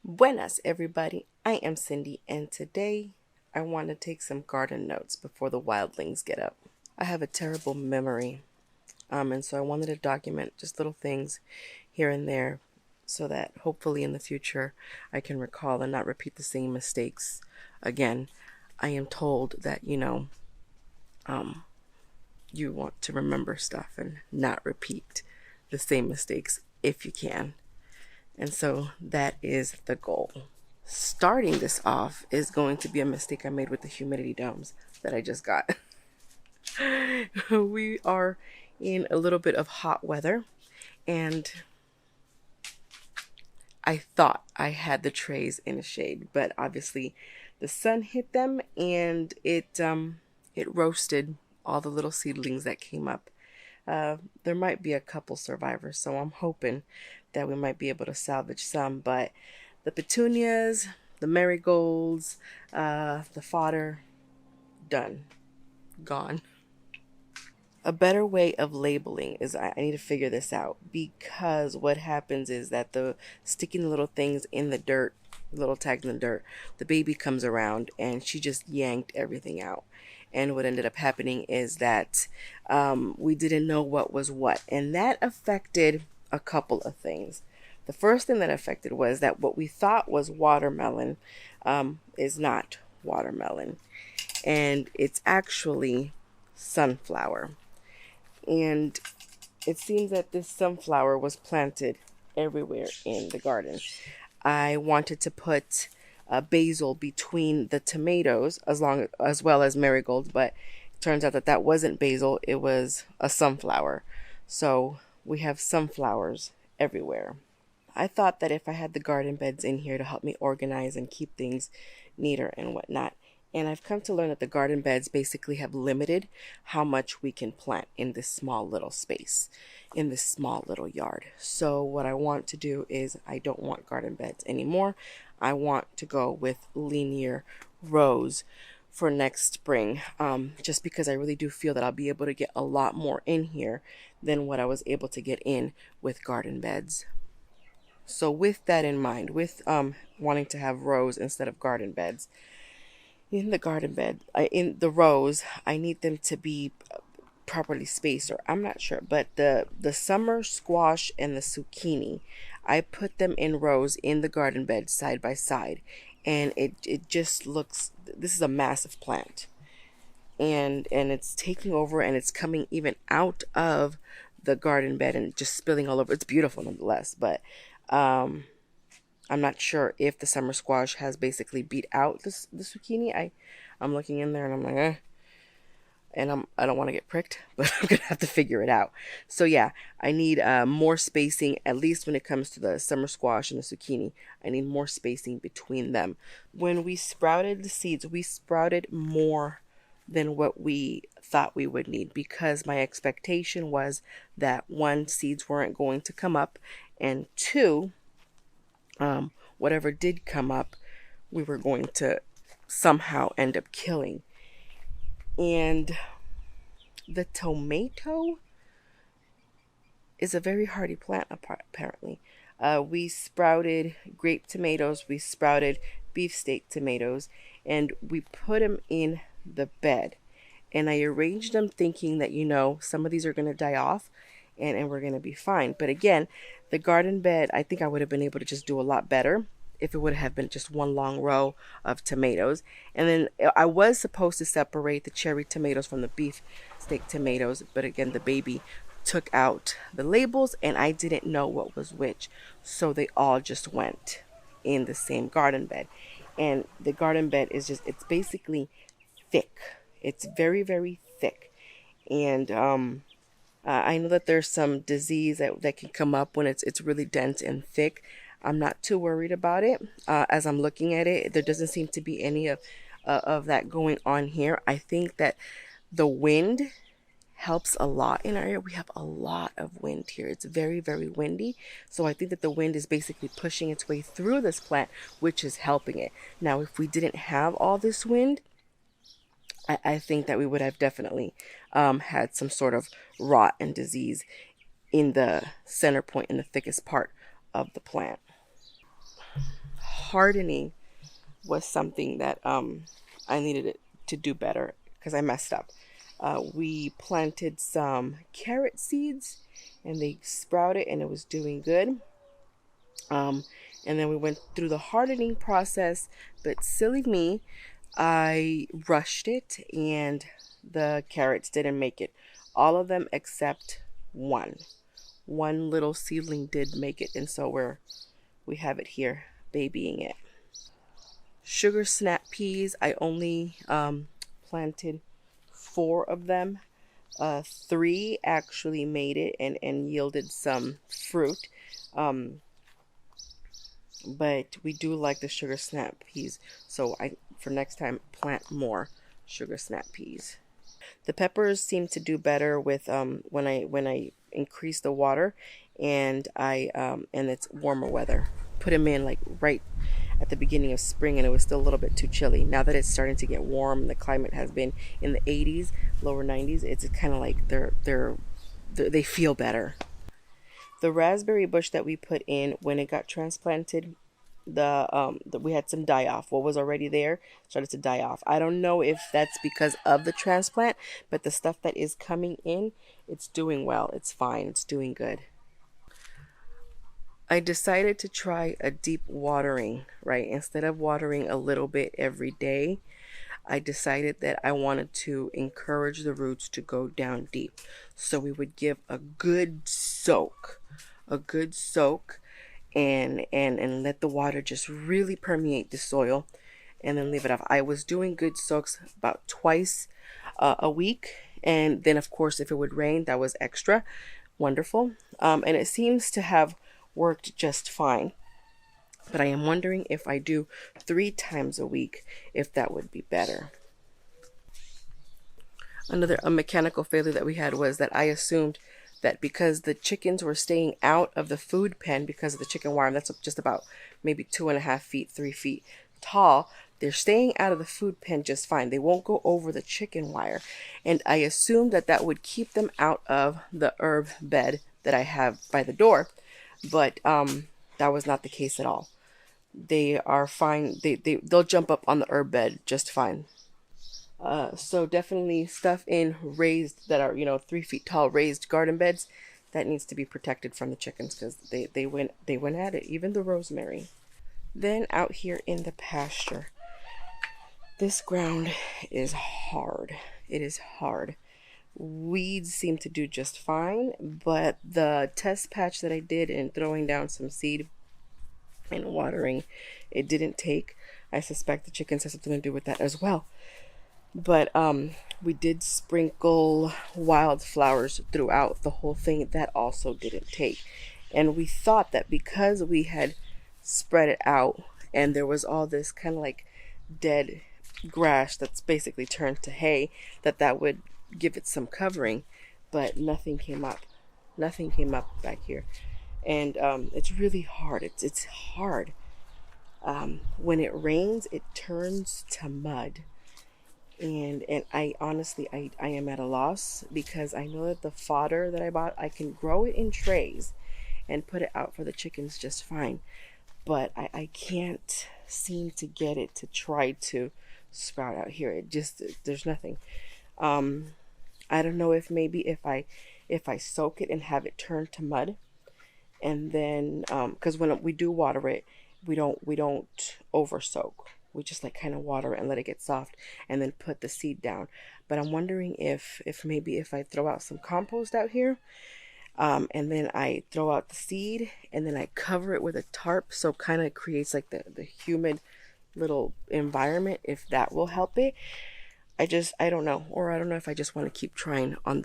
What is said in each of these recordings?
Buenas, everybody. I am Cindy, and today I want to take some garden notes before the wildlings get up. I have a terrible memory, and so I wanted to document just little things here and there so that hopefully in the future I can recall and not repeat the same mistakes again. I am told that, you want to remember stuff and not repeat the same mistakes if you can. And so that is the goal. Starting this off is going to be a mistake I made with the humidity domes that I just got. We are in a little bit of hot weather, and I thought I had the trays in a shade, but obviously the sun hit them and it roasted all the little seedlings that came up. There might be a couple survivors, so I'm hoping that we might be able to salvage some, but the petunias, the marigolds, the fodder, done, gone. A better way of labeling is I need to figure this out, because what happens is that the sticking the little things in the dirt, little tags in the dirt, the baby comes around and she just yanked everything out. And what ended up happening is that we didn't know what was what, and that affected a couple of things. The first thing that affected was that what we thought was watermelon is not watermelon, and it's actually sunflower. And it seems that this sunflower was planted everywhere in the garden. I wanted to put basil between the tomatoes as well as marigolds, but it turns out that wasn't basil, it was a sunflower. So we have sunflowers everywhere. I thought that if I had the garden beds in here to help me organize and keep things neater and whatnot. And I've come to learn that the garden beds basically have limited how much we can plant in this small little space, in this small little yard. So what I want to do is I don't want garden beds anymore. I want to go with linear rows for next spring, just because I really do feel that I'll be able to get a lot more in here than what I was able to get in with garden beds. So with that in mind, with wanting to have rows instead of garden beds, in the garden bed, in the rows, I need them to be properly spaced, or I'm not sure, but the summer squash and the zucchini, I put them in rows in the garden bed side by side, and it just looks, this is a massive plant, and it's taking over, and it's coming even out of the garden bed and just spilling all over. It's beautiful nonetheless, but I'm not sure if the summer squash has basically beat out the zucchini. I'm looking in there and I'm like, and I don't want to get pricked, but I'm gonna have to figure it out. So yeah, I need more spacing, at least when it comes to the summer squash and the zucchini. I need more spacing between them. When we sprouted the seeds, we sprouted more than what we thought we would need, because my expectation was that one, seeds weren't going to come up, and two, whatever did come up, we were going to somehow end up killing. And the tomato is a very hardy plant, apparently. We sprouted grape tomatoes, we sprouted beefsteak tomatoes, and we put them in the bed. And I arranged them thinking that, some of these are going to die off, and we're going to be fine. But again, the garden bed, I think I would have been able to just do a lot better if it would have been just one long row of tomatoes. And then I was supposed to separate the cherry tomatoes from the beef steak tomatoes, but again, the baby took out the labels and I didn't know what was which. So they all just went in the same garden bed. And the garden bed is it's basically thick. It's very, very thick. And I know that there's some disease that can come up when it's really dense and thick. I'm not too worried about it. As I'm looking at it, there doesn't seem to be any of that going on here. I think that the wind helps a lot in our area. We have a lot of wind here. It's very, very windy. So I think that the wind is basically pushing its way through this plant, which is helping it. Now, if we didn't have all this wind, I think that we would have definitely had some sort of rot and disease in the center point, in the thickest part of the plant. hardening was something that I needed it to do better because I messed up. We planted some carrot seeds and they sprouted and it was doing good. Um, and then we went through the hardening process, but silly me, I rushed it and the carrots didn't make it. All of them except one. One little seedling did make it, and so we have it here, babying it. Sugar snap peas, I only planted 4 of them. 3 actually made it and yielded some fruit. Um, but we do like the sugar snap peas, so I for next time plant more sugar snap peas. The peppers seem to do better with when I increase the water and and it's warmer weather. Put them in like right at the beginning of spring and it was still a little bit too chilly. Now that it's starting to get warm and the climate has been in the 80s, lower 90s, it's kind of like they feel better. The raspberry bush that we put in when it got transplanted, we had some die off. What was already there started to die off. I don't know if that's because of the transplant, but the stuff that is coming in, it's doing well. It's fine. It's doing good. I decided to try a deep watering, right? Instead of watering a little bit every day, I decided that I wanted to encourage the roots to go down deep. So we would give a good soak and let the water just really permeate the soil and then leave it off. I was doing good soaks about twice a week, and then of course if it would rain, that was extra wonderful. And it seems to have worked just fine. But I am wondering if I do 3 times a week, if that would be better. Another a mechanical failure that we had was that I assumed that because the chickens were staying out of the food pen because of the chicken wire, and that's just about maybe 2.5 feet, 3 feet tall, they're staying out of the food pen just fine. They won't go over the chicken wire. And I assumed that that would keep them out of the herb bed that I have by the door. But that was not the case at all. They are fine. They'll jump up on the herb bed just fine. So definitely stuff in raised that are 3 feet tall raised garden beds that needs to be protected from the chickens because they went at it. Even the rosemary. Then out here in the pasture, this ground is hard. It is hard. Weeds seem to do just fine, but the test patch that I did in throwing down some seed and watering, it didn't take. I suspect the chickens have something to do with that as well. But we did sprinkle wildflowers throughout the whole thing. That also didn't take. And we thought that because we had spread it out and there was all this kind of like dead grass that's basically turned to hay, that would give it some covering. But nothing came up. Nothing came up back here. And it's really hard. It's hard. When it rains, it turns to mud. And I honestly I am at a loss because I know that the fodder that I bought, I can grow it in trays and put it out for the chickens just fine, but I can't seem to get it to try to sprout out here. It just, there's nothing. I don't know if maybe if I soak it and have it turn to mud, and then because when we do water it, we don't over soak. We just like kind of water it and let it get soft and then put the seed down. But I'm wondering if maybe if I throw out some compost out here, and then I throw out the seed and then I cover it with a tarp, so kind of creates like the humid little environment, if that will help it. I don't know. Or I don't know if I just want to keep trying on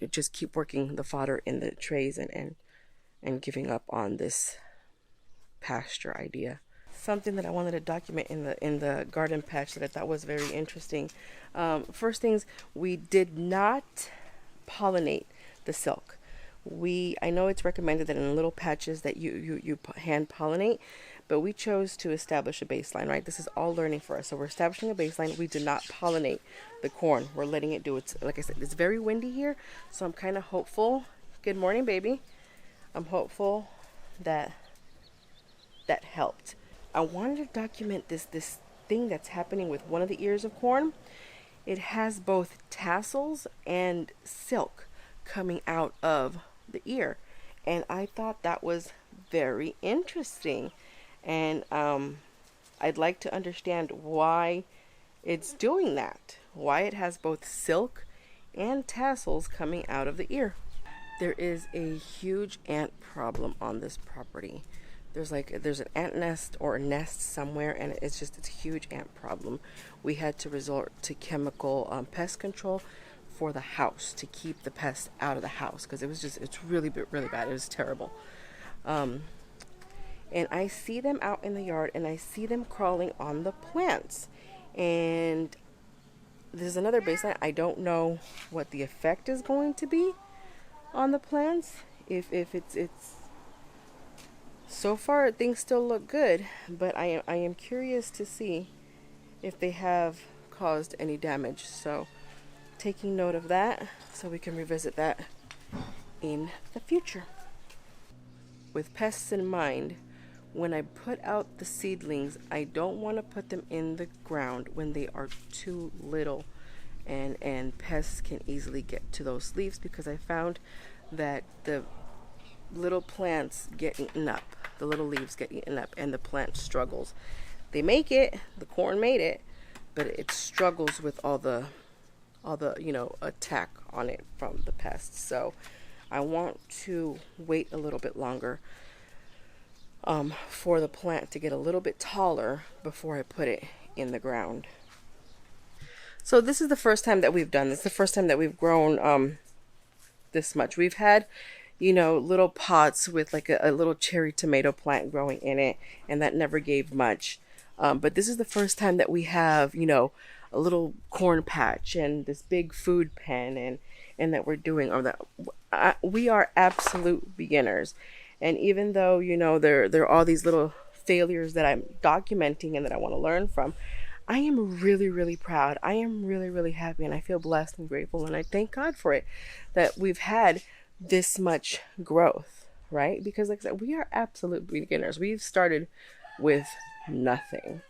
just keep working the fodder in the trays and giving up on this pasture idea. Something that I wanted to document in the garden patch that I thought was very interesting. First things, we did not pollinate the silk. I know it's recommended that in little patches that you hand pollinate, but we chose to establish a baseline, right? This is all learning for us. So we're establishing a baseline. We did not pollinate the corn. We're letting it do it. Like I said, it's very windy here, so I'm kind of hopeful. Good morning, baby. I'm hopeful that helped. I wanted to document this thing that's happening with one of the ears of corn. It has both tassels and silk coming out of the ear, and I thought that was very interesting. And I'd like to understand why it's doing that, why it has both silk and tassels coming out of the ear. There is a huge ant problem on this property. There's an ant nest or a nest somewhere, and it's a huge ant problem. We had to resort to chemical pest control for the house to keep the pests out of the house, because it's really bad. It was terrible. And I see them out in the yard, and I see them crawling on the plants. And there's another baseline. I don't know what the effect is going to be on the plants. If it's so far things still look good, but I am curious to see if they have caused any damage. So taking note of that so we can revisit that in the future. With pests in mind, when I put out the seedlings, I don't want to put them in the ground when they are too little, and pests can easily get to those leaves, because I found that the little plants get eaten up, the little leaves get eaten up, and the plant struggles. They make it, the corn made it, but it struggles with all the attack on it from the pests. So I want to wait a little bit longer for the plant to get a little bit taller before I put it in the ground. So this is the first time that we've done this. The first time that we've grown this much. We've had, little pots with like a little cherry tomato plant growing in it, and that never gave much. But this is the first time that we have, a little corn patch and this big food pen, and that we're doing, or that we are absolute beginners. And even though, there are all these little failures that I'm documenting and that I want to learn from, I am really proud. I am really happy, and I feel blessed and grateful, and I thank God for it, that we've had this much growth, right? Because like I said, we are absolute beginners. We've started with nothing.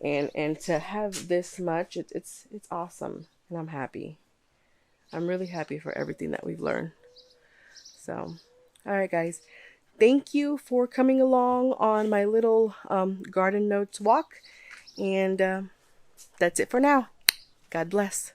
And to have this much, it's awesome, and I'm happy. I'm really happy for everything that we've learned. So, all right, guys. Thank you for coming along on my little garden notes walk. And that's it for now. God bless.